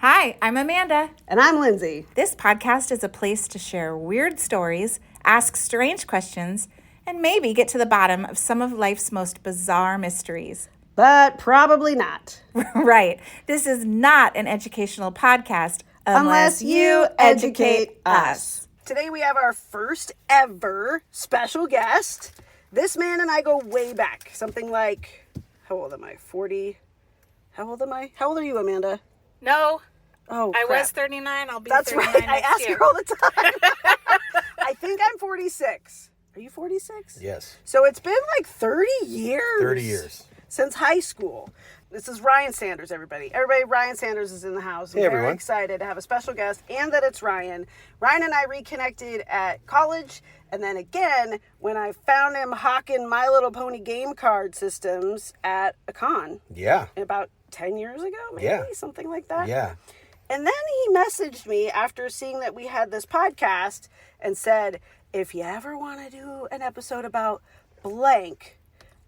Hi, I'm Amanda. And I'm Lindsay. This podcast is a place to share weird stories, ask strange questions, and maybe get to the bottom of some of life's most bizarre mysteries. But probably not. Right. This is not an educational podcast unless you educate us. Today we have our first ever special guest. This man and I go way back. Something like, how old am I? 40? How old am I? How old are you, Amanda? No. Oh, I crap. was 39. I'll be That's 39 right. I next ask year. her all the time. I think I'm 46. Are you 46? Yes. So it's been like 30 years. 30 years. Since high school. This is Ryan Sanders, everybody. Ryan Sanders is in the house. I'm Hey, very everyone. excited to have a special guest and that it's Ryan. Ryan and I reconnected at college, and then again when I found him hawking My Little Pony game card systems at a con. Yeah. About 10 years ago, maybe? Yeah. Something like that. Yeah. And then he messaged me after seeing that we had this podcast and said, if you ever want to do an episode about blank,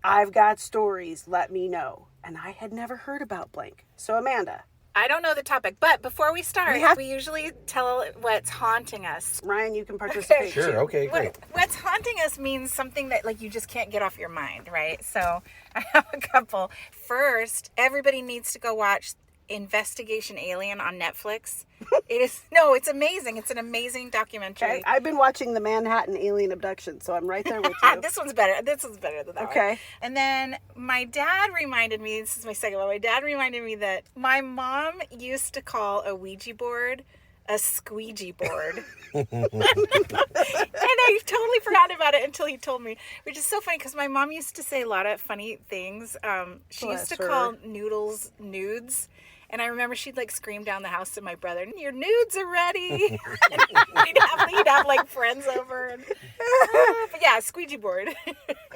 I've got stories, let me know. And I had never heard about blank. So Amanda. I don't know the topic, but before we start, we usually tell what's haunting us. Ryan, you can participate. Sure. too. Okay, great. What's haunting us means something that like you just can't get off your mind, right? So I have a couple. First, everybody needs to go watch Investigation Alien on Netflix. It's amazing. It's an amazing documentary. Okay. I've been watching the Manhattan alien abduction, so I'm right there with you. This one's better. This one's better than that one. Okay. And then my dad reminded me, this is my second one, my dad reminded me that my mom used to call a Ouija board a squeegee board. And I totally forgot about it until he told me, which is so funny because my mom used to say a lot of funny things. She used to call noodles nudes. And I remember she'd like scream down the house to my brother, your nudes are ready. he'd have like friends over. But yeah, squeegee board.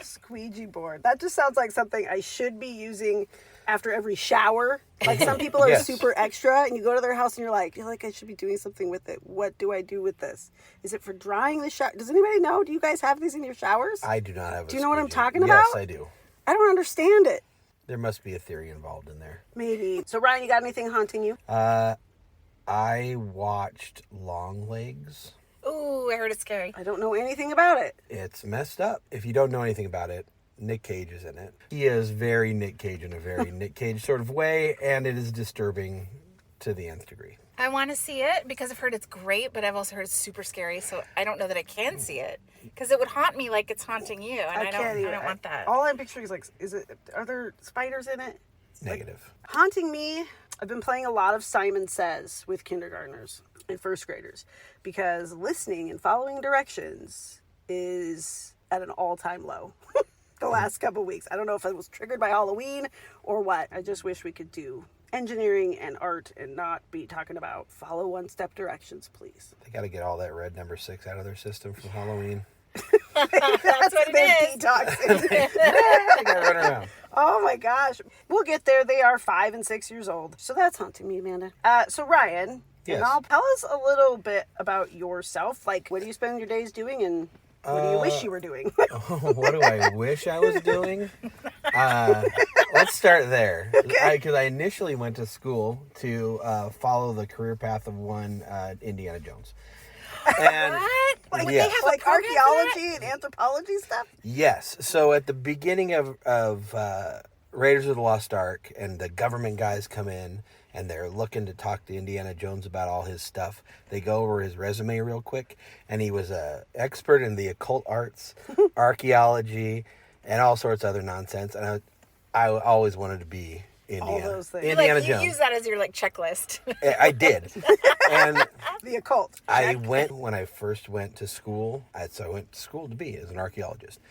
Squeegee board. That just sounds like something I should be using after every shower. Like some people are Yes. super extra and you go to their house and you're like, I should be doing something with it. What do I do with this? Is it for drying the shower? Does anybody know? Do you guys have these in your showers? I do not have a Do you know what I'm squeegee. talking about? Yes, I do. I don't understand it. There must be a theory involved in there. Maybe. So Ryan, you got anything haunting you? I watched Longlegs. Ooh, I heard it's scary. I don't know anything about it. It's messed up. If you don't know anything about it, Nick Cage is in it. He is very Nick Cage in a very Nick Cage sort of way, and it is disturbing to the nth degree. I want to see it because I've heard it's great, but I've also heard it's super scary. So I don't know that I can see it because it would haunt me like it's haunting you, and I don't want that. All I'm picturing is like, are there spiders in it? Negative. Haunting me, I've been playing a lot of Simon Says with kindergartners and first graders because listening and following directions is at an all-time low the last couple weeks. I don't know if it was triggered by Halloween or what. I just wish we could do engineering and art and not be talking about follow one-step directions, please. They got to get all that red number 6 out of their system from Halloween. That's what it is. Detoxing. They got to run around. Oh my gosh. We'll get there. They are 5 and 6 years old. So that's haunting me, Amanda. So Ryan, Yes. tell us a little bit about yourself. Like, what do you spend your days doing and what do you wish you were doing? What do I wish I was doing? Let's start there. Okay. Because I initially went to school to follow the career path of one Indiana Jones. And What? Like, Yes. they have Like a program for that? archaeology and anthropology stuff? yes, so at the beginning of Raiders of the Lost Ark, and the government guys come in, and they're looking to talk to Indiana Jones about all his stuff. They go over his resume real quick, and he was an expert in the occult arts, archaeology, and all sorts of other nonsense. And I always wanted to be Indiana. All those things. Indiana Like, you Jones. use that as your like checklist. I did. And The occult. I went when I first went to school. So I went to school to be as an archaeologist.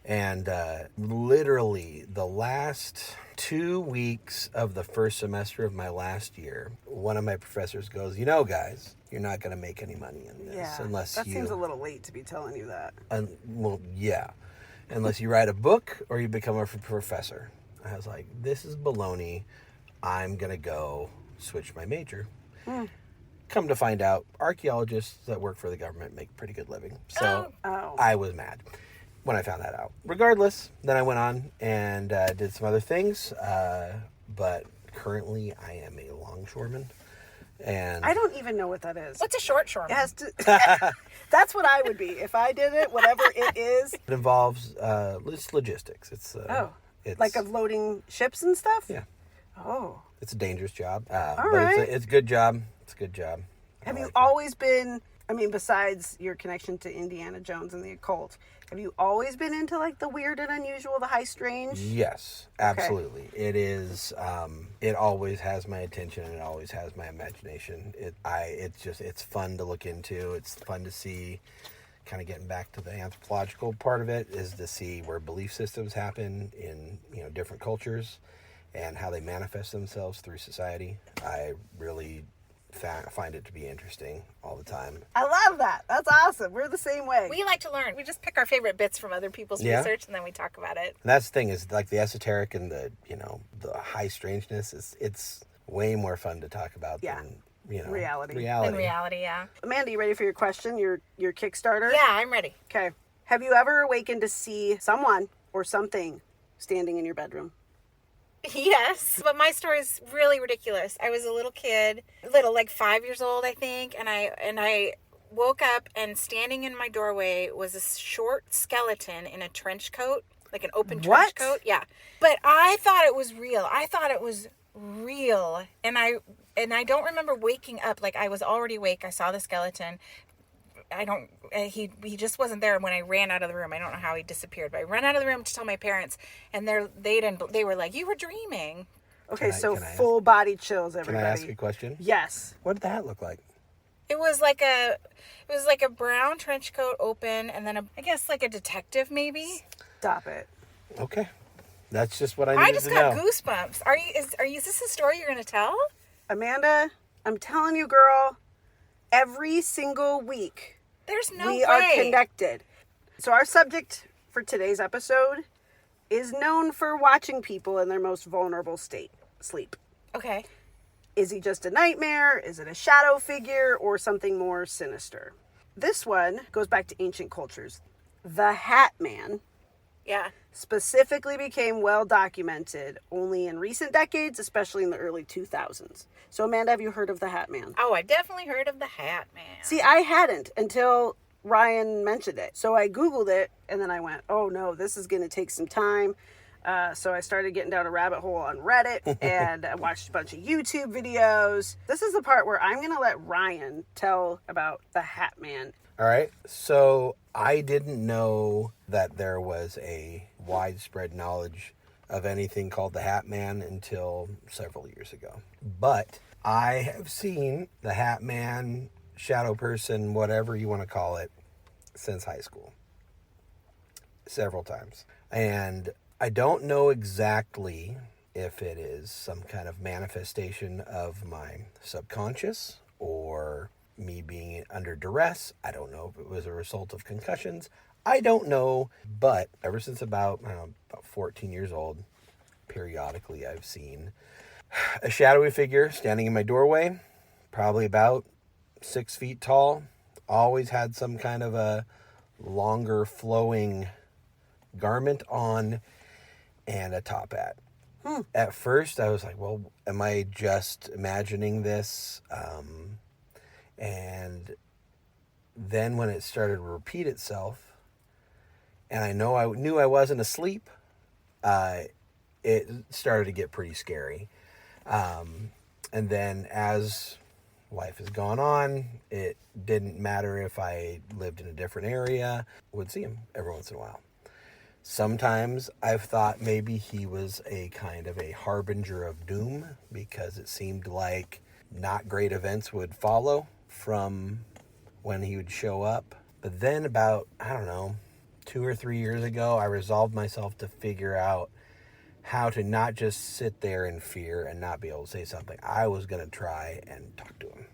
And literally the last 2 weeks of the first semester of my last year, one of my professors goes, guys, you're not going to make any money in this unless that you... seems a little late to be telling you that. Well, yeah. Unless you write a book or you become a professor. I was like, this is baloney. I'm going to go switch my major. Come to find out, archaeologists that work for the government make pretty good living. So I was mad when I found that out. Regardless, then I went on and did some other things. But currently I am a longshoreman. And I don't even know what that is. What's a short shawarma? It has to. That's what I would be if I did it. Whatever it is. it involves it's logistics. It's Like of loading ships and stuff. Yeah. Oh. It's a dangerous job, All but right. it's a good job. It's a good job. Have you always been? I mean, besides your connection to Indiana Jones and the occult, have you always been into like the weird and unusual, the high strange? Yes, absolutely. It is. It always has my attention, and it always has my imagination. It's fun to look into. It's fun to see. Kind of getting back to the anthropological part of it is to see where belief systems happen in different cultures, and how they manifest themselves through society. I really find it to be interesting all the time. I love that. That's awesome. We're the same way. We like to learn. We just pick our favorite bits from other people's research, and then we talk about it. And that's the thing, is like the esoteric and the high strangeness it's way more fun to talk about than reality. In reality, yeah. Amanda, you ready for your question? Your Kickstarter? Yeah, I'm ready. Okay. Have you ever awakened to see someone or something standing in your bedroom? Yes, but my story is really ridiculous. I was a little kid, like 5 years old, I think, and I woke up, and standing in my doorway was a short skeleton in a trench coat, like an open trench coat. Yeah, but I thought it was real. And I don't remember waking up. Like, I was already awake. I saw the skeleton. He just wasn't there when I ran out of the room. I don't know how he disappeared, but I ran out of the room to tell my parents, and they were like, "You were dreaming." Okay, so full body chills, everybody. Can I ask a question? Yes. What did the hat look like? It was like a brown trench coat open, and then I guess like a detective maybe. Stop it. Okay. That's just what I needed to know. I just got goosebumps. Is this a story you're going to tell? Amanda, I'm telling you, girl, every single week there's no way we are connected. So our subject for today's episode is known for watching people in their most vulnerable state, sleep. Okay. Is he just a nightmare? Is it a shadow figure or something more sinister? This one goes back to ancient cultures. The Hat Man specifically became well documented only in recent decades, especially in the early 2000s. So Amanda, have you heard of the Hat Man? Oh, I definitely heard of the Hat Man. See, I hadn't until Ryan mentioned it. So I Googled it, and then I went, oh no, this is going to take some time. So I started getting down a rabbit hole on Reddit, and I watched a bunch of YouTube videos. This is the part where I'm going to let Ryan tell about the Hat Man. All right. So I didn't know that there was a widespread knowledge of anything called the Hat Man until several years ago. But I have seen the Hat Man, shadow person, whatever you want to call it, since high school. Several times. And I don't know exactly if it is some kind of manifestation of my subconscious or me being under duress. I don't know if it was a result of concussions. I don't know. But ever since about 14 years old, periodically I've seen a shadowy figure standing in my doorway, probably about 6 feet tall. Always had some kind of a longer flowing garment on and a top hat. At first I was like, well, am I just imagining this? And then when it started to repeat itself, and I knew I wasn't asleep, it started to get pretty scary. And then as life has gone on, it didn't matter if I lived in a different area, would see him every once in a while. Sometimes I've thought maybe he was a kind of a harbinger of doom, because it seemed like not great events would follow from when he would show up. But then about, 2 or 3 years ago, I resolved myself to figure out how to not just sit there in fear and not be able to say something. I was going to try and talk to him.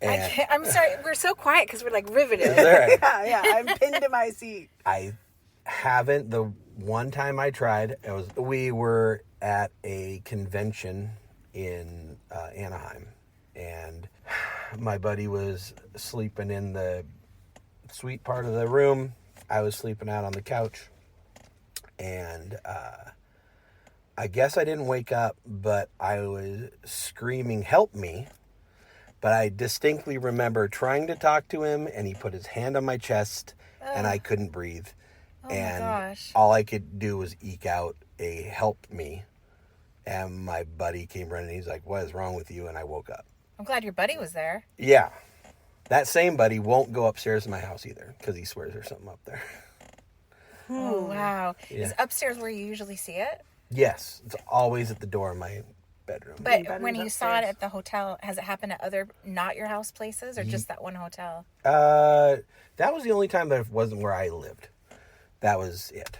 I'm sorry, we're so quiet because we're like riveted. Yeah, I'm pinned to my seat. I haven't. The one time I tried, we were at a convention in Anaheim, and my buddy was sleeping in the suite part of the room. I was sleeping out on the couch, and I guess I didn't wake up, but I was screaming, "Help me." But I distinctly remember trying to talk to him, and he put his hand on my chest, and I couldn't breathe. Oh And my gosh. all I could do was eke out a "help me." And my buddy came running. He's like, "What is wrong with you?" And I woke up. I'm glad your buddy was there. Yeah. That same buddy won't go upstairs to my house either because he swears there's something up there. Oh, wow. Yeah. Is upstairs where you usually see it? Yes. It's always at the door of my bedroom. But bedroom's when you saw it upstairs. at the hotel, has it happened at other not your house places or just that one hotel? That was the only time that it wasn't where I lived. That was it.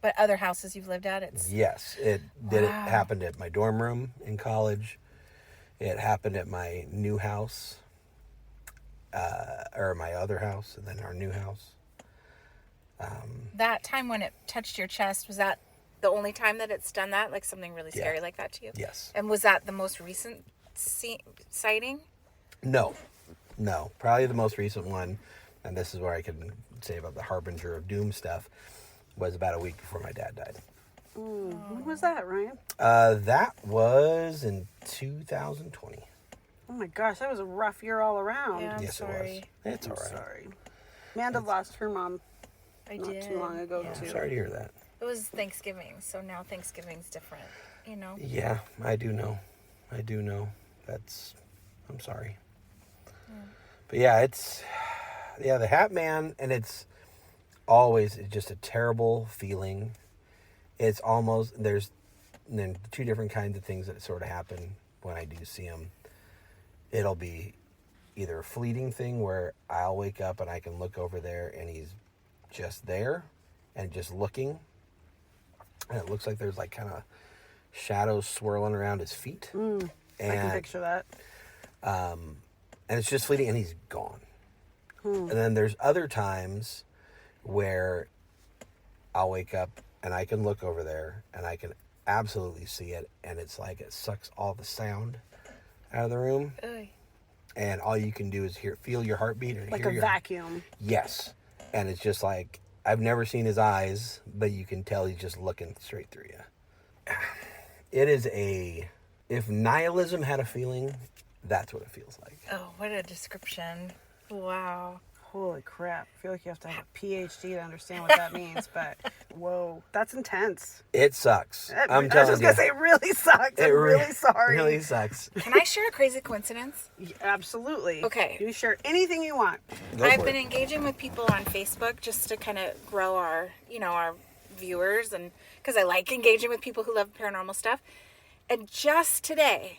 But other houses you've lived at, it's Yes, it did. It happened at my dorm room in college. It happened at my new house, or my other house, and then our new house. that time when it touched your chest, was that the only time that it's done that? Like something really scary Yeah. like that to you? Yes. And was that the most recent sighting? No, probably the most recent one, and this is where I can say about the harbinger of doom stuff, was about a week before my dad died. When was that, Ryan? That was in 2020. Oh my gosh, that was a rough year all around. Yeah, I'm Yes, sorry. it was. It's all I'm right. sorry. Amanda lost her mom I not did. too long ago, Yeah. too. I'm sorry to hear that. It was Thanksgiving, so now Thanksgiving's different, you know? Yeah, I do know. I'm sorry. But yeah, the Hat Man, and it's always just a terrible feeling. It's almost, there's then two different kinds of things that sort of happen when I do see him. It'll be either a fleeting thing where I'll wake up and I can look over there and he's just there and just looking. And it looks like there's like kind of shadows swirling around his feet. I can picture that. And it's just fleeting and he's gone. And then there's other times where I'll wake up and I can look over there and I can absolutely see it, and it's like it sucks all the sound out of the room, Ugh. and all you can do is feel your heartbeat or Like hear a your vacuum. Yes. And it's just like, I've never seen his eyes, but you can tell he's just looking straight through you. It is if nihilism had a feeling, that's what it feels like. Oh, what a description. Wow. Holy crap. I feel like you have to have a PhD to understand what that means, but whoa, that's intense. It sucks. I'm I was telling just you. going to say, it really sucks. I'm really sorry. It really sucks. Can I share a crazy coincidence? Yeah, absolutely. Okay. You share anything you want. Go I've for been it. engaging with people on Facebook just to kind of grow our viewers, and because I like engaging with people who love paranormal stuff. And just today,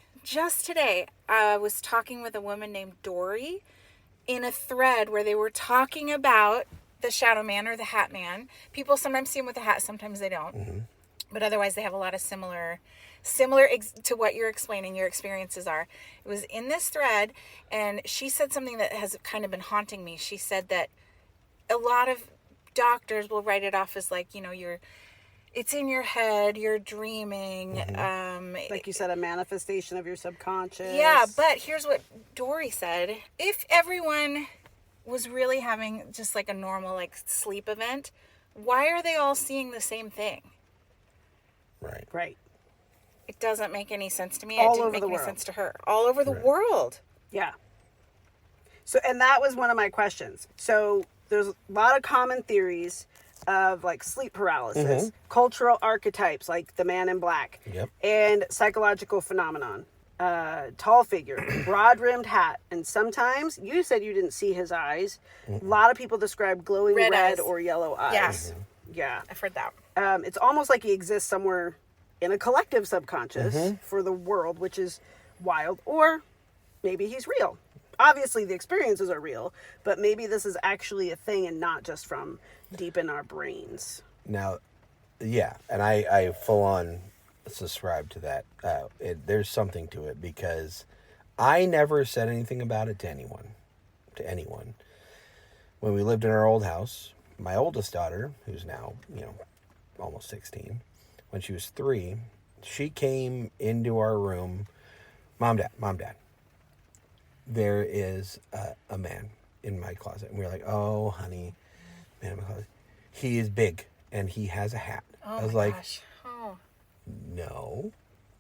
I was talking with a woman named Dory in a thread where they were talking about the Shadow Man or the Hat Man. People sometimes see him with a hat, sometimes they don't. Mm-hmm. But otherwise, they have a lot of similar to what you're explaining, your experiences are. It was in this thread, and she said something that has kind of been haunting me. She said that a lot of doctors will write it off as like, it's in your head, you're dreaming. Like you said, a manifestation of your subconscious. Yeah, but here's what Dory said. If everyone was really having just like a normal like sleep event, why are they all seeing the same thing? Right. It doesn't make any sense to me. All It didn't over make the any world. sense to her. All over the world. Yeah. So, and that was one of my questions. So there's a lot of common theories of like sleep paralysis, cultural archetypes like the man in black, Yep. and psychological phenomenon. Tall figure, broad-rimmed hat, and sometimes you said you didn't see his eyes. A lot of people describe glowing Red red eyes. or yellow eyes. Yes. Yeah. I've heard that. It's almost like he exists somewhere in a collective subconscious for the world, which is wild. Or maybe he's real. Obviously, the experiences are real, but maybe this is actually a thing and not just from deep in our brains. Now, yeah, and I full on subscribe to that. There's something to it because I never said anything about it to anyone. When we lived in our old house, my oldest daughter, who's now, almost 16, when she was 3, she came into our room. Mom, Dad, there is a man in my closet. And we were like, oh, honey, man in my closet. He is big and he has a hat. Oh I was my like, gosh. Oh. no,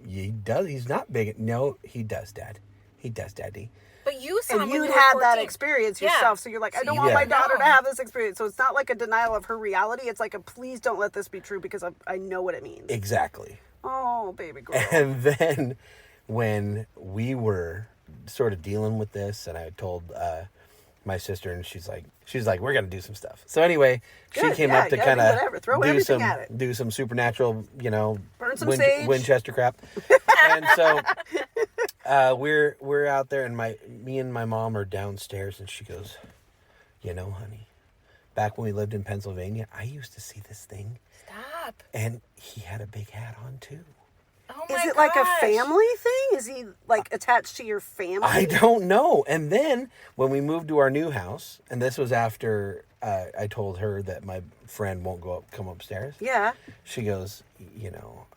he does. He's not big. No, he does, Dad. He does, Daddy. But you saw him And when you'd you were had 14. that experience yourself, so you're like, I don't want my daughter to have this experience. So it's not like a denial of her reality. It's like a please don't let this be true because I know what it means. Exactly. Oh, baby girl. And then when we were sort of dealing with this, and I told my sister, and she's like, we're gonna do some stuff. So anyway, she Good, came yeah, up to you gotta kind do of whatever. Throw everything at it. do some supernatural, Burn some sage. Winchester crap. And so we're out there, and me and my mom are downstairs, and she goes, honey, back when we lived in Pennsylvania, I used to see this thing. Stop. And he had a big hat on too. Oh my Is it gosh. like a family thing? Is he like attached to your family? I don't know. And then when we moved to our new house, and this was after I told her that my friend won't come upstairs. Yeah. She goes,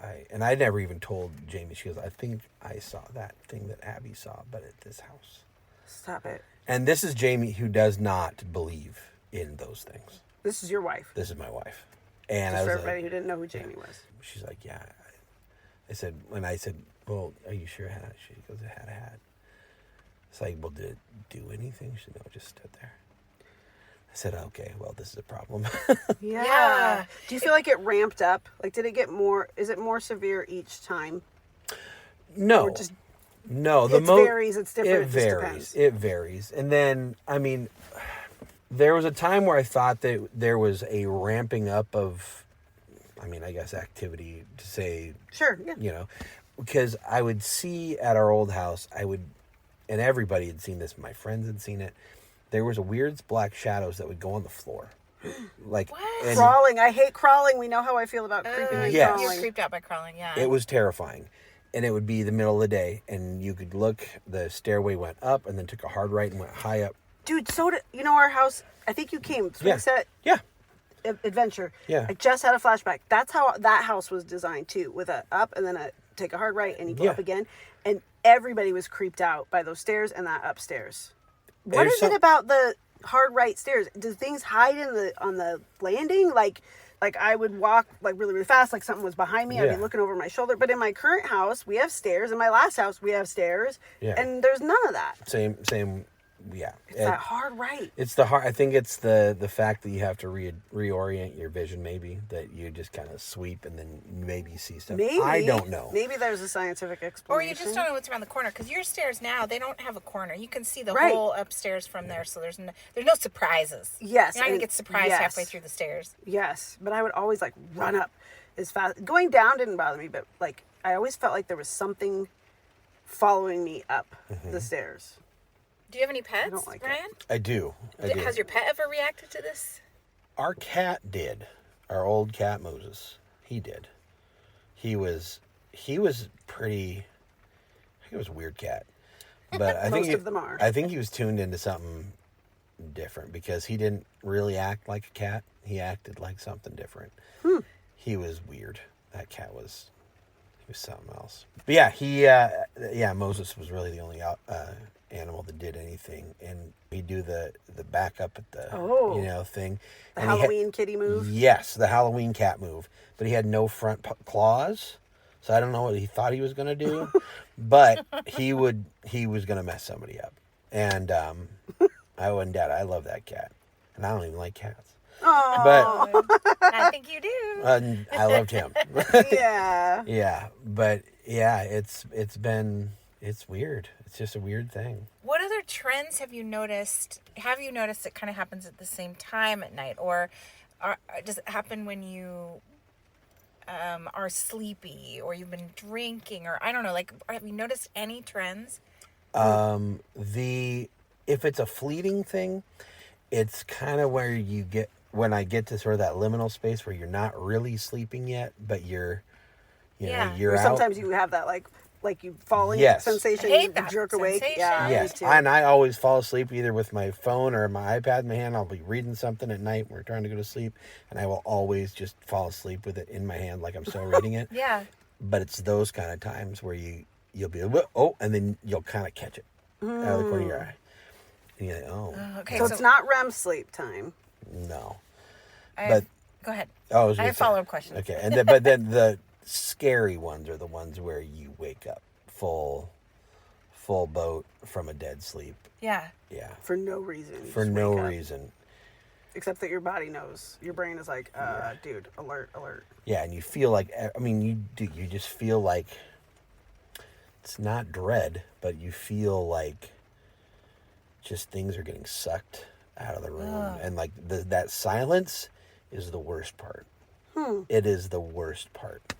I never even told Jamie. She goes, I think I saw that thing that Abby saw, but at this house. Stop it. And this is Jamie, who does not believe in those things. This is your wife. This is my wife. And Just I for was everybody like, who didn't know who Jamie was. she's like, yeah. When I said, well, are you sure it had? She goes, it had a hat. It's like, well, did it do anything? She said, no, it just stood there. I said, okay, well, this is a problem. Yeah. Do you feel like it ramped up? Like, did it get more? Is it more severe each time? No. Or just No. it varies. It's different. It Just varies. depends. It varies. And then, there was a time where I thought that there was a ramping up of, I guess, activity to say, Sure. Yeah. because I would see at our old house, and everybody had seen this, my friends had seen it, there was a weird black shadows that would go on the floor. Like, What? Crawling. I hate crawling. We know how I feel about creeping and Yes. crawling. You're creeped out by crawling, yeah. it was terrifying. And it would be the middle of the day, and you could look, the stairway went up, and then took a hard right and went high up. Dude, so did our house. I think you came. Swing set Yeah. adventure. Yeah. I just had a flashback. That's how that house was designed too, with a up and then a take a hard right and you go up again. And everybody was creeped out by those stairs and that upstairs. What is it about the hard right stairs? Do things hide on the landing? Like I would walk like really, really fast, like something was behind me. I'd be looking over my shoulder. But in my current house, we have stairs. In my last house, we have stairs. Yeah. And there's none of that. Same. Yeah. It's that hard right. It's the hard. I think it's the fact that you have to reorient your vision. Maybe that you just kind of sweep and then maybe you see stuff. Maybe. I don't know. Maybe there's a scientific explanation. Or you just don't know what's around the corner, because your stairs now, they don't have a corner. You can see the Right. whole upstairs from there, so there's no surprises. Yes, You're not going and- to get surprised yes. halfway through the stairs. Yes, but I would always like run up as fast. Going down didn't bother me, but like I always felt like there was something following me up the stairs. Do you have any pets, don't like it. Ryan? I do. Has your pet ever reacted to this? Our cat did. Our old cat Moses. He did. He was pretty. He was a weird cat, but I think Most of them are. I think he was tuned into something different because he didn't really act like a cat. He acted like something different. He was weird. That cat was. He was something else. But yeah, Moses was really the only animal that did anything, and he'd do the back up at the thing. The And Halloween kitty move. Yes, the Halloween cat move. But he had no front claws, so I don't know what he thought he was going to do. But he was going to mess somebody up. And I went, Dad, I love that cat, and I don't even like cats. Oh, But I think you do. I loved him. yeah. Yeah, but yeah, it's weird. It's just a weird thing. What other trends have you noticed? Have you noticed it kind of happens at the same time at night, or does it happen when you are sleepy, or you've been drinking, or I don't know? Like, have you noticed any trends? If it's a fleeting thing, it's kind of where when I get to sort of that liminal space where you're not really sleeping yet, but you're Or out. sometimes you have that like you falling Yes. sensation. I hate you that jerk awake. sensation. Yeah. Yes, Me too. and I always fall asleep either with my phone or my iPad in my hand. I'll be reading something at night. We're trying to go to sleep, and I will always just fall asleep with it in my hand like I'm still reading it. Yeah. But it's those kind of times where you'll be and then you'll kind of catch it out of the corner of your eye. And you're like, Okay. So it's not REM sleep time. no. Go ahead. I I have follow-up questions. Okay, and then, but then scary ones are the ones where you wake up full boat from a dead sleep. Yeah. Yeah. For no reason. You For just no wake up. reason. Except that your body knows. Your brain is like, dude, alert, alert. Yeah, and you feel like, I mean, you just feel like, it's not dread, but you feel like just things are getting sucked out of the room. Ugh. And like that silence is the worst part. It is the worst part.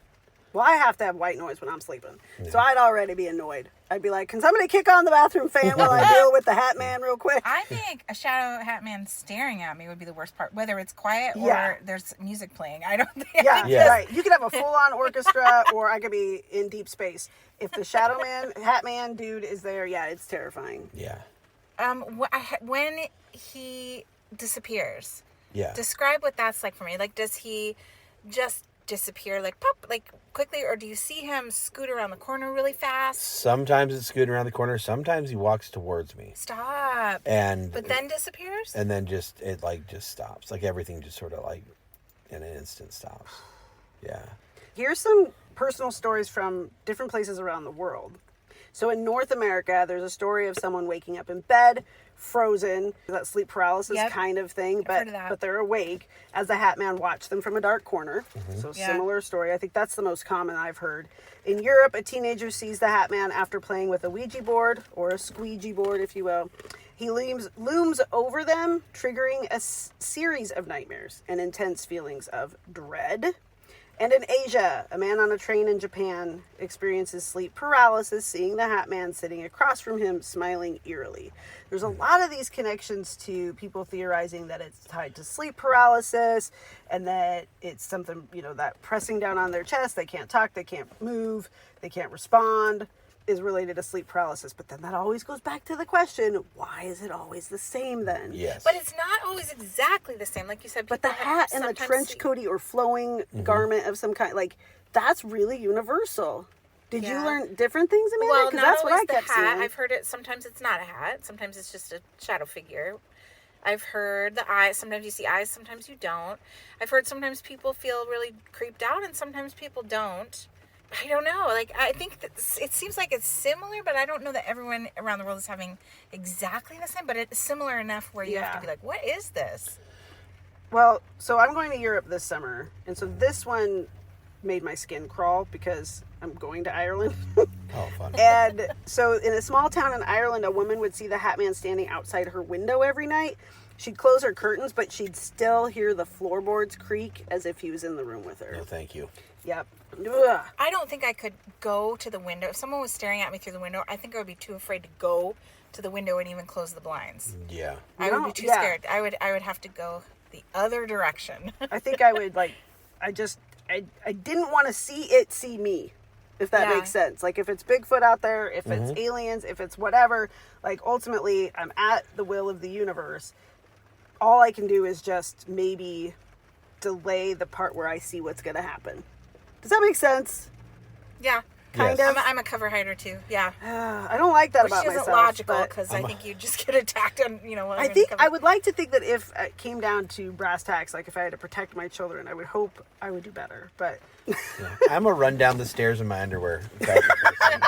Well, I have to have white noise when I'm sleeping. So I'd already be annoyed. I'd be like, can somebody kick on the bathroom fan while I deal with the Hat Man real quick? I think a shadow hat man staring at me would be the worst part, whether it's quiet or Yeah. there's music playing. I don't think. Yeah, Yeah. right. You could have a full-on orchestra, or I could be in deep space. If the Shadow Man, Hat Man dude is there, yeah, it's terrifying. Yeah. When he disappears, Yeah. describe what that's like for me. Like, does he just disappear like pop, like quickly, or do you see him scoot around the corner really fast? Sometimes it's scooting around the corner. Sometimes he walks towards me. Stop. But then disappears? And then just stops. Like everything just sort of like in an instant stops. Yeah. Here's some personal stories from different places around the world. So in North America, there's a story of someone waking up in bed, frozen, that sleep paralysis Yep. kind of thing, heard of that. but they're awake as the Hat Man watched them from a dark corner. So Yeah. similar story. I think that's the most common I've heard. In Europe, a teenager sees the Hat Man after playing with a Ouija board, or a squeegee board, if you will. He looms over them, triggering a series of nightmares and intense feelings of dread. And in Asia, a man on a train in Japan experiences sleep paralysis, seeing the Hat Man sitting across from him, smiling eerily. There's a lot of these connections to people theorizing that it's tied to sleep paralysis, and that it's something, that pressing down on their chest, they can't talk, they can't move, they can't respond, is related to sleep paralysis. But then that always goes back to the question, why is it always the same then? Yes. But it's not always exactly the same. Like you said, But the people hat and the sometimes trench see- coaty or flowing garment of some kind, like, that's really universal. Did you Yeah. learn different things, Amanda? Well, Because not that's what I always the kept hat. seeing. I've heard it. Sometimes it's not a hat. Sometimes it's just a shadow figure. I've heard the eyes. Sometimes you see eyes. Sometimes you don't. I've heard sometimes people feel really creeped out, and sometimes people don't. I don't know. Like, I think that it seems like it's similar, but I don't know that everyone around the world is having exactly the same. But it's similar enough where you have Yeah. to be like, "What is this?" Well, so I'm going to Europe this summer, and so this one made my skin crawl because I'm going to Ireland. Oh, fun. And so in a small town in Ireland, a woman would see the Hat Man standing outside her window every night. She'd close her curtains, but she'd still hear the floorboards creak as if he was in the room with her. No, thank you. Yep. Ugh. I don't think I could go to the window. If someone was staring at me through the window, I think I would be too afraid to go to the window and even close the blinds. Yeah. I would No, be too yeah. scared. I would have to go the other direction. I think I would I didn't want to see me, if that Yeah. makes sense. Like, if it's Bigfoot out there, if it's aliens, if it's whatever, like, ultimately I'm at the will of the universe. All I can do is just maybe delay the part where I see what's going to happen. Does that make sense? Yeah. Kind Yes. of. I'm a cover hider too. Yeah. I don't like that Which about isn't myself. logical but because I think you just get attacked on, I think I would like to think that if it came down to brass tacks, like if I had to protect my children, I would hope I would do better. But Yeah. I'm a run down the stairs in my underwear. type of person.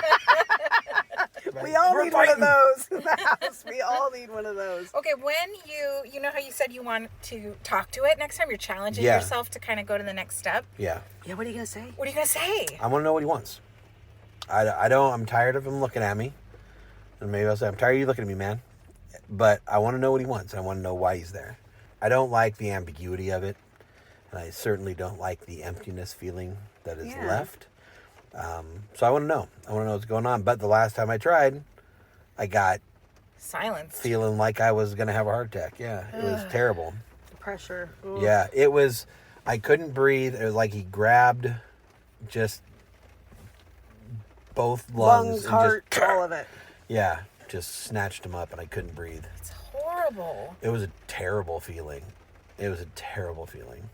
we all We're need one fighting. of those in the house. We all need one of those. Okay, when you know how you said you want to talk to it next time, you're challenging Yeah. yourself to kind of go to the next step. Yeah. Yeah, what are you going to say? What are you going to say? I want to know what he wants. I don't, I'm tired of him looking at me. And maybe I'll say, I'm tired of you looking at me, man. But I want to know what he wants. I want to know why he's there. I don't like the ambiguity of it. And I certainly don't like the emptiness feeling that is Yeah. left. So I want to know. I want to know what's going on. But the last time I tried, I got Silence. feeling like I was going to have a heart attack. Yeah, it was terrible. The pressure. Ooh. Yeah, it was, I couldn't breathe. It was like he grabbed just both lungs. and Heart, just, all of it. yeah, just snatched him up and I couldn't breathe. It's horrible. It was a terrible feeling. It was a terrible feeling.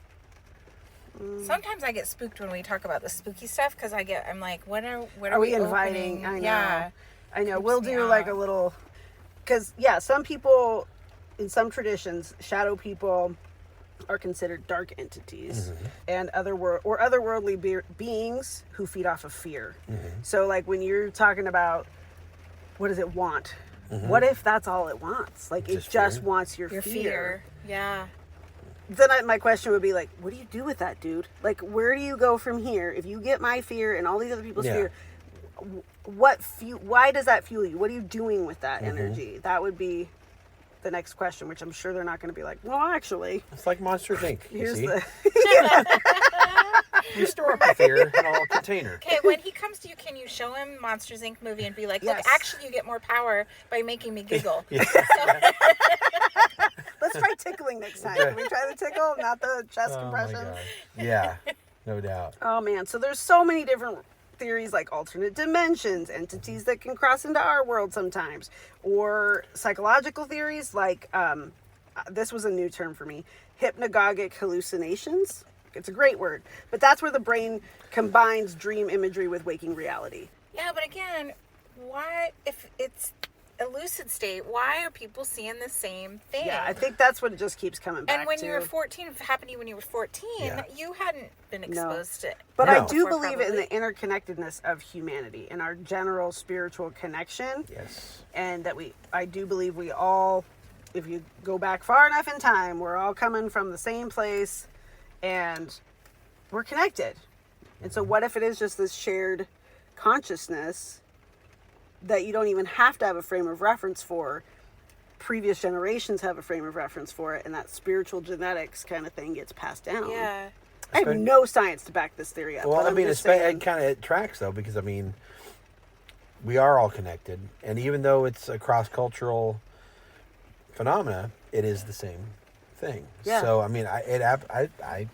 Sometimes I get spooked when we talk about the spooky stuff because I'm like, what are Are we opening? inviting? I know. Yeah. I know. Creeps We'll me do like out. a little, because yeah, some people in some traditions, shadow people are considered dark entities and otherworldly beings who feed off of fear. So like when you're talking about what does it want? What if that's all it wants? Like it just fear? wants your Your fear. fear. Yeah. Then my question would be like, what do you do with that, dude? Like, where do you go from here? If you get my fear and all these other people's fear, why does that fuel you? What are you doing with that energy? That would be the next question, which I'm sure they're not going to be like, well, actually, It's like Monsters Inc. here's You see? the... You store up a fear in a little container. Okay, when he comes to you, can you show him Monsters Inc. movie and be like, look, Yes. actually you get more power by making me giggle. Let's try tickling next time. Can we try the tickle, not the chest Oh my compression? God. Yeah, no doubt. Oh man, so there's so many different theories like alternate dimensions, entities that can cross into our world sometimes, or psychological theories like this was a new term for me, hypnagogic hallucinations. It's a great word, but that's where the brain combines dream imagery with waking reality. Yeah, but again, why, if it's a lucid state, why are people seeing the same thing? Yeah, I think that's what it just keeps coming back And when to. you were 14, if it happened to you when you were 14, Yeah. you hadn't been exposed to it. But No. I do before, believe in the probably. interconnectedness of humanity and our general spiritual connection. Yes. And that I do believe we all, if you go back far enough in time, we're all coming from the same place and we're connected. And so what if it is just this shared consciousness that you don't even have to have a frame of reference for? Previous generations have a frame of reference for it, and that spiritual genetics kind of thing gets passed down. Yeah. I have no science to back this theory up. Well, but I I'm mean, just it saying, kind of tracks though, because I mean, we are all connected, and even though it's a cross-cultural phenomena, it is the same thing. Yeah. So I mean, I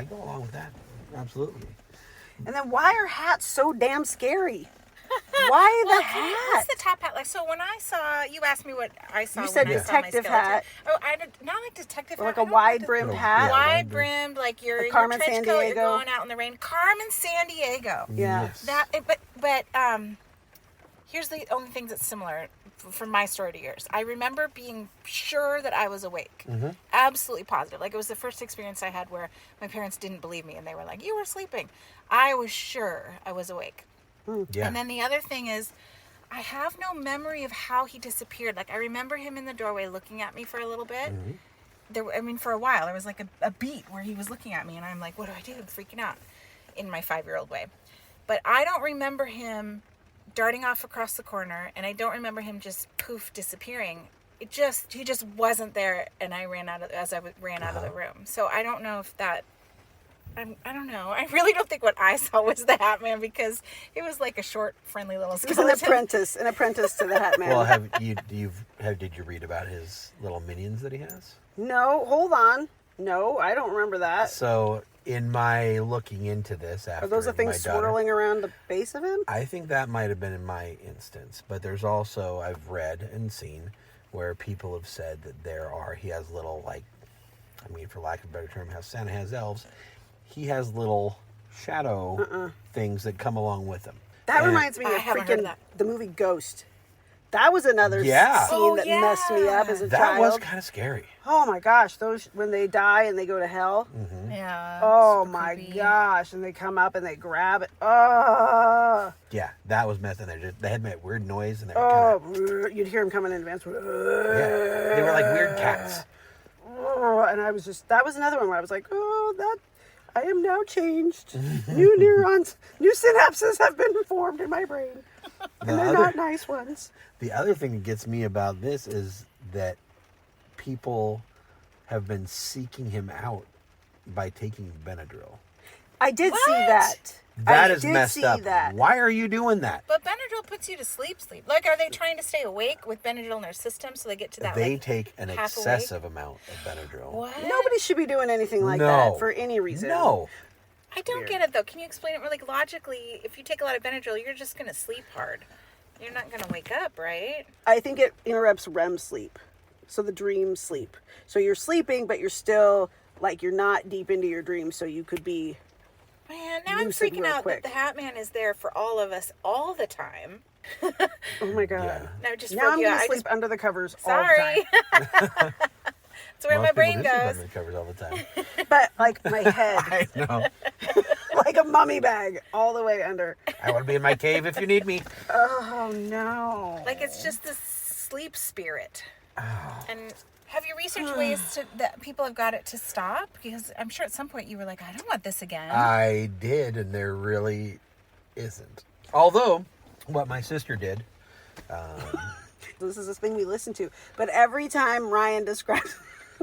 go along with that. Absolutely. And then why are hats so damn scary? Why the Well, hat? what's the top hat like? So when I saw, you asked me what I saw. You when said I saw my detective skeleton. hat. Oh, I did not like detective Or like hat. a wide brimmed Yeah, hat? Wide brimmed, like you're Like in Carmen your trench coat, you're Sandiego. going out in the rain. Carmen Sandiego. Yeah. Yes. But here's the only thing that's similar from my story to yours. I remember being sure that I was awake. Absolutely positive. Like it was the first experience I had where my parents didn't believe me and they were like, you were sleeping. I was sure I was awake. Yeah. And then the other thing is, I have no memory of how he disappeared. Like I remember him in the doorway looking at me for a little bit. For a while, there was like a beat where he was looking at me and I'm like, what do I do? I'm freaking out in my 5-year-old way. But I don't remember him darting off across the corner, and I don't remember him just poof disappearing. He just wasn't there, and I ran out of the room. So I don't know if that. I don't know. I really don't think what I saw was the Hat Man, because it was like a short, friendly little He was skeleton. an apprentice to the Hat Man. Well, did you read about his little minions that he has? No, hold on. No, I don't remember that. So in my looking into this after Are those the things my daughter- swirling around the base of him? I think that might have been in my instance, but there's also, I've read and seen where people have said that he has little, like, I mean, for lack of a better term, how Santa has elves, he has little shadow things that come along with him. That And- reminds me I of haven't heard freaking that. the movie Ghost. That was another Yeah. scene Oh, that messed me up as a that child. was kind of scary. Oh my gosh, those when they die and they go to hell. Yeah. Oh super my creepy. gosh, and they come up and they grab it. Oh, Yeah, that was messing. They had that weird noise, and they were kinda, you'd hear them coming in advance. yeah, they were like weird cats. Oh, and I was that was another one where I was like, oh, that I am now changed. New neurons, new synapses have been formed in my brain. And they're not nice ones. The other thing that gets me about this is that people have been seeking him out by taking Benadryl. I did see What? that. That I is did messed see up. that. Why are you doing that? But Benadryl puts you to sleep. Like, are they trying to stay awake with Benadryl in their system so they get to that? They like, take an half excessive amount of Benadryl. What? Nobody should be doing anything like No. that for any reason. No. I don't get it though. Can you explain it more? Like logically, if you take a lot of Benadryl, you're just gonna sleep hard. You're not gonna wake up, right? I think it interrupts REM sleep. So the dream sleep. So you're sleeping, but you're still, like, you're not deep into your dream, so you could be... Man, now I'm Lucid freaking real out quick. that the Hat Man is there for all of us all the time. Oh my God. Yeah. No, just Now I'm you. going to I sleep just under the covers all sorry. the time. It's where my brain visit goes. memory covers all the time. But like my head, I know. like a mummy bag, all the way under. I want to be in my cave if you need me. Oh no! Like it's just this sleep spirit. Oh. And have you researched ways that people have got it to stop? Because I'm sure at some point you were like, I don't want this again. I did, and there really isn't. Although, what my sister did. This is a thing we listen to. But every time Ryan describes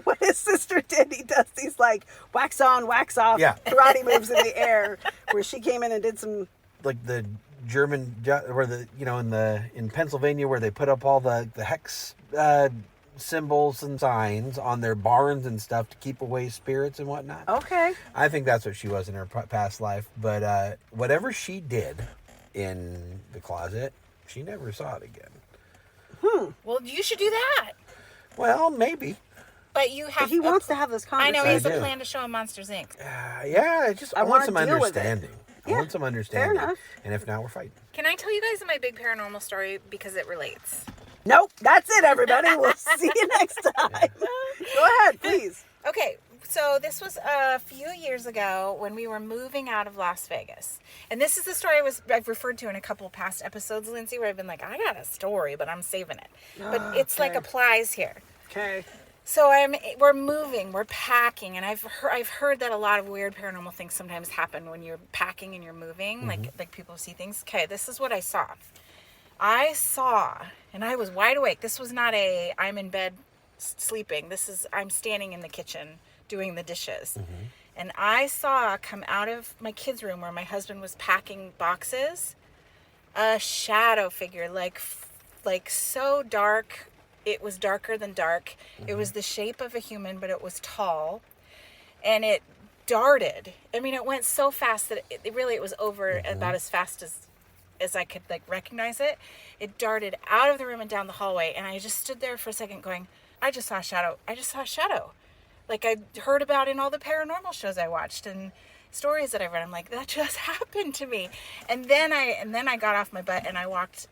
what his sister did, he does these like wax on, wax off karate moves in the air, where she came in and did some like the German, where the in Pennsylvania where they put up all the hex symbols and signs on their barns and stuff to keep away spirits and whatnot. Okay. I think that's what she was in her past life. But whatever she did in the closet, she never saw it again. Well, you should do that. Well, maybe. But you have. But he wants to have this I conversation. know he has a I do. plan to show him Monsters Inc. Yeah, I want wanna some deal with it. understanding. I Yeah, want some understanding. fair enough. And if not, we're fighting. Can I tell you guys my big paranormal story because it relates? Nope, that's it, everybody. We'll see you next time. Go ahead, please. Okay, so this was a few years ago when we were moving out of Las Vegas. And this is the story I've referred to in a couple past episodes, Lindsay, where I've been like, I got a story, but I'm saving it. But it's like applies here. Okay. So we're moving, we're packing, and I've heard that a lot of weird paranormal things sometimes happen when you're packing and you're moving, like people see things. Okay, this is what I saw. I saw, and I was wide awake. This was not I'm in bed sleeping. I'm standing in the kitchen doing the dishes. And I saw come out of my kids' room where my husband was packing boxes, a shadow figure, like so dark. It was darker than dark. It was the shape of a human, but it was tall. And it darted. I mean, it went so fast that it was over about as fast as I could like recognize it. It darted out of the room and down the hallway. And I just stood there for a second going, I just saw a shadow. I just saw a shadow. Like I heard about in all the paranormal shows I watched and stories that I've read. I'm like, that just happened to me. And then I got off my butt and I walked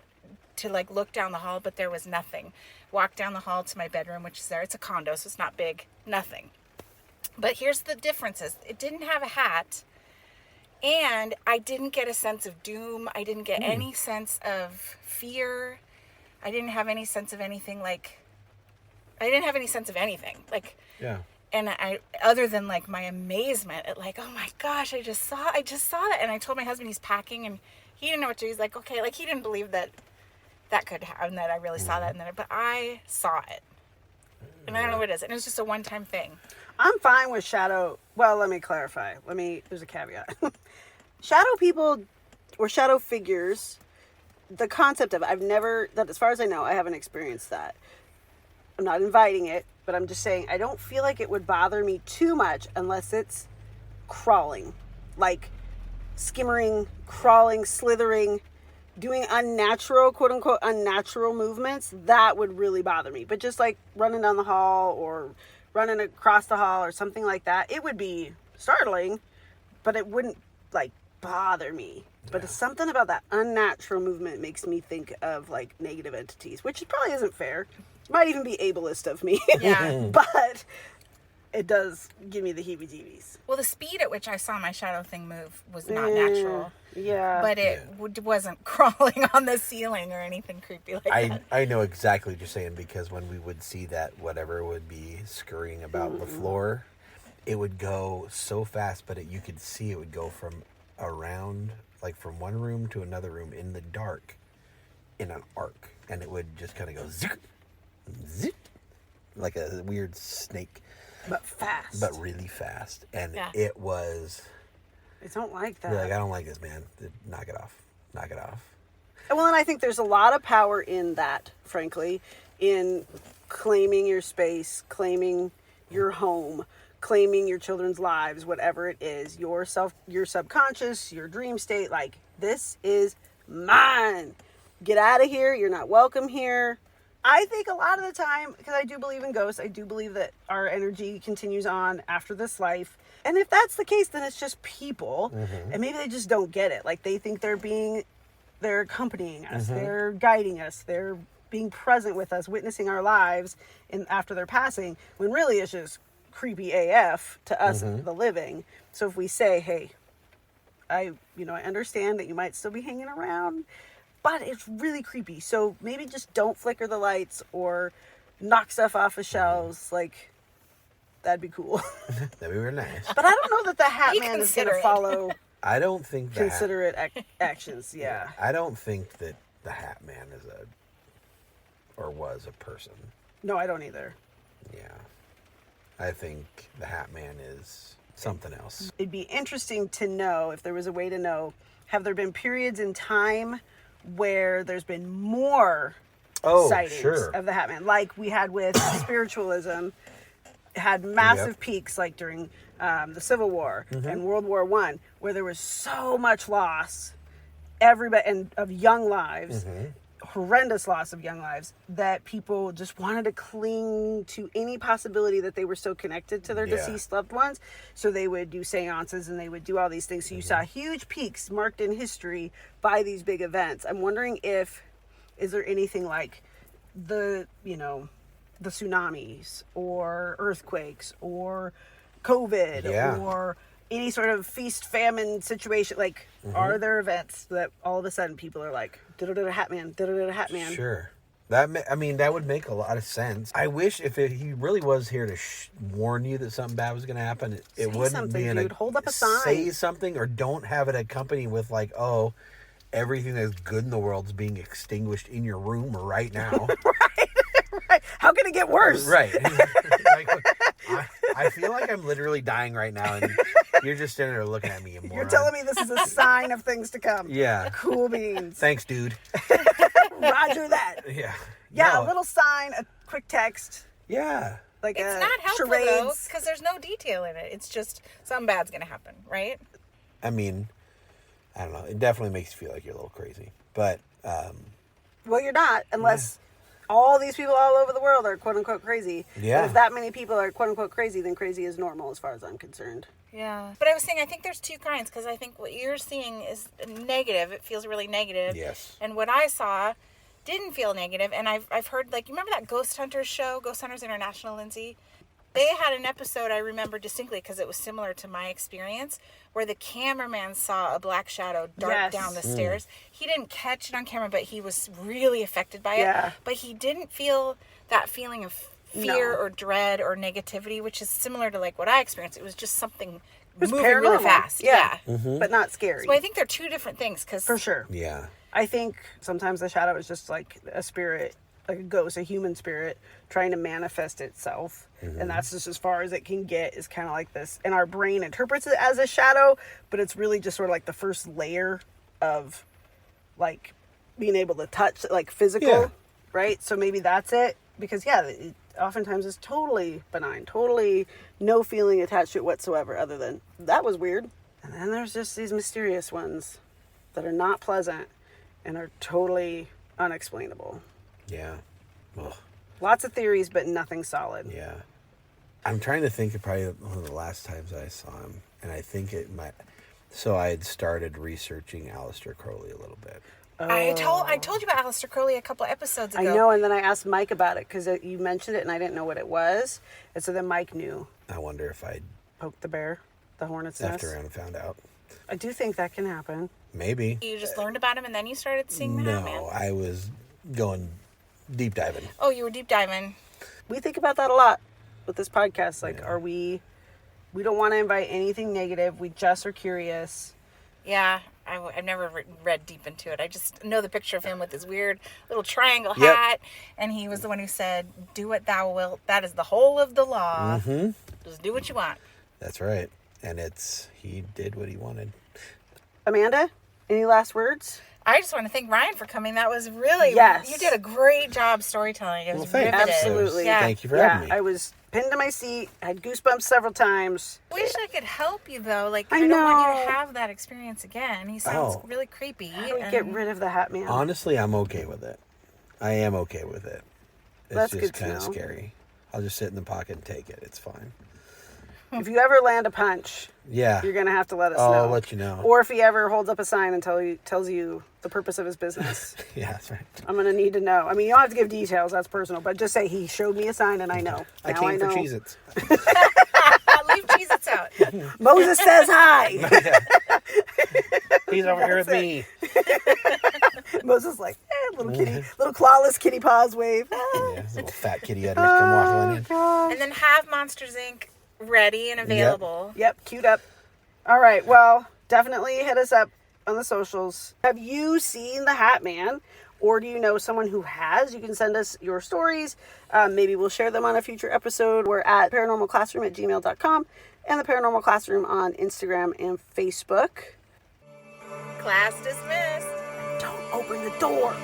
to like look down the hall, but there was nothing. Walked down the hall to my bedroom, which is there. It's a condo, so it's not big. Nothing. But here's the differences. It didn't have a hat, and I didn't get a sense of doom. I didn't get any sense of fear. I didn't have any sense of anything like. I didn't have any sense of anything like. Yeah. And I, other than like my amazement at like, oh my gosh, I just saw that. And I told my husband he's packing, and he didn't know what to do. He's like, okay, like he didn't believe that could happen, that I really saw that, but I saw it. And I don't know what it is. And it was just a one-time thing. I'm fine with shadow. Well, let me clarify. There's a caveat. Shadow people or shadow figures, the concept of that as far as I know, I haven't experienced that. I'm not inviting it, but I'm just saying I don't feel like it would bother me too much unless it's crawling, like skimmering, crawling, slithering, doing unnatural, quote unquote, unnatural movements. That would really bother me. But just like running down the hall or running across the hall or something like that, it would be startling, but it wouldn't like bother me. But it's something about that unnatural movement makes me think of like negative entities, which probably isn't fair. It might even be ableist of me. Yeah. But it does give me the heebie-jeebies. Well, the speed at which I saw my shadow thing move was not natural. Yeah. But it wasn't crawling on the ceiling or anything creepy like that. I know exactly what you're saying, because when we would see that whatever would be scurrying about the floor, it would go so fast, but you could see it would go from around, like from one room to another room in the dark in an arc. And it would just kind of go zip, zip, like a weird snake. But fast. But really fast. And it was... I don't like that. You're like, I don't like this, man. Knock it off. Knock it off. Well, and I think there's a lot of power in that, frankly, in claiming your space, claiming your home, claiming your children's lives, whatever it is, your subconscious, your dream state, like, this is mine. Get out of here. You're not welcome here. I think a lot of the time, because I do believe in ghosts, I do believe that our energy continues on after this life. And if that's the case, then it's just people. And maybe they just don't get it. Like, they think they're accompanying us. They're guiding us. They're being present with us, witnessing our lives after their passing, when really it's just creepy AF to us, the living. So if we say, hey, I understand that you might still be hanging around, but it's really creepy. So maybe just don't flicker the lights or knock stuff off of shelves. Like, that'd be cool. That'd be really nice. But I don't know that the Hat Be Man is going to considerate. follow I don't think that. considerate actions. Yeah. I don't think that the Hat Man is was a person. No, I don't either. Yeah. I think the Hat Man is something else. It'd be interesting to know, if there was a way to know, have there been periods in time where there's been more sightings of the Hat Man, like we had with spiritualism, had massive peaks like during the Civil War and World War I, where there was so much loss, of young lives, horrendous loss of young lives, that people just wanted to cling to any possibility that they were still connected to their deceased loved ones. So they would do seances and they would do all these things. So you saw huge peaks marked in history by these big events. I'm wondering is there anything like the tsunamis or earthquakes or COVID or any sort of feast famine situation? Like, are there events that all of a sudden people are like, da-da-da-da Hat Man, da-da-da-da Hat Man? Sure. That would make a lot of sense. I wish if he really was here to warn you that something bad was going to happen, it wouldn't be in hold up a sign. Say something, or don't have it accompanied with like, oh, everything that's good in the world is being extinguished in your room right now. Right. How can it get worse? Right. Like, I feel like I'm literally dying right now, and you're just sitting there looking at me. You're telling me this is a sign of things to come. Yeah. Cool beans. Thanks, dude. Roger that. Yeah. Yeah, No. a little sign, a quick text. Yeah. Like It's not helpful though, because there's no detail in it. It's just something bad's gonna happen, right? I mean, I don't know. It definitely makes you feel like you're a little crazy, but well, you're not, unless all these people all over the world are quote unquote crazy. Yeah. But if that many people are quote unquote crazy, then crazy is normal as far as I'm concerned. Yeah. But I was saying, I think there's two kinds, because I think what you're seeing is negative. It feels really negative. Yes. And what I saw didn't feel negative. And I've heard, like, you remember that Ghost Hunters show, Ghost Hunters International, Lindsay? They had an episode I remember distinctly because it was similar to my experience, where the cameraman saw a black shadow dart down the stairs. He didn't catch it on camera, but he was really affected by it. But he didn't feel that feeling of fear or dread or negativity, which is similar to like what I experienced. It was just something moving really fast. Yeah. But not scary. So I think they're two different things. For sure. Yeah. I think sometimes the shadow is just like a spirit, like a ghost, a human spirit trying to manifest itself. And that's just as far as it can get, is kind of like this. And our brain interprets it as a shadow, but it's really just sort of like the first layer of like being able to touch, like physical, right? So maybe that's it. Because it oftentimes is totally benign, totally no feeling attached to it whatsoever, other than that was weird. And then there's just these mysterious ones that are not pleasant and are totally unexplainable. Yeah. Ugh. Lots of theories, but nothing solid. Yeah. I'm trying to think of probably one of the last times I saw him, and I think it might. So I had started researching Aleister Crowley a little bit. I told you about Aleister Crowley a couple episodes ago. I know, and then I asked Mike about it because you mentioned it, and I didn't know what it was, and so then Mike knew. I wonder if I'd Poked the bear, the hornet's left nest. around and found out. I do think that can happen. Maybe. You just learned about him and then you started seeing the Hat Man. No, I was going deep diving. Oh, you were deep diving. We think about that a lot with this podcast. Like, we don't want to invite anything negative. We just are curious. Yeah, I've never read deep into it. I just know the picture of him with his weird little triangle hat. And he was the one who said, "Do what thou wilt. That is the whole of the law. Just do what you want." That's right. And he did what he wanted. Amanda, any last words? I just want to thank Ryan for coming. That was really, you did a great job storytelling. It was thanks. riveted. Absolutely. Yeah. Thank you for having me. I was pinned to my seat. I had goosebumps several times. Wish I could help you though. Like, I I don't want you know. to have that experience again. He sounds really creepy. How do we get rid of the Hat Man? Honestly, I'm okay with it. I am okay with it. It's That's just good to kind of know. scary. I'll just sit in the pocket and take it. It's fine. If you ever land a punch, Yeah. you're going to have to let us Oh, know. I'll let you know. Or if he ever holds up a sign and tells you the purpose of his business. Yeah, that's right. I'm going to need to know. I mean, you don't have to give details. That's personal. But just say he showed me a sign and I know. I Now came for know. Cheez-Its. Leave Jesus out. Moses says hi. He's over here with me. Moses like, little kitty, little clawless kitty paws wave. Yeah, little fat kitty udders come waddling in. God. And then have Monsters Inc. ready and available. Yep, queued up. All right, well, definitely hit us up on the socials. Have you seen the Hat Man? Or do you know someone who has? You can send us your stories. Maybe we'll share them on a future episode. We're at paranormalclassroom@gmail.com and the Paranormal Classroom on Instagram and Facebook. Class dismissed. Don't open the door.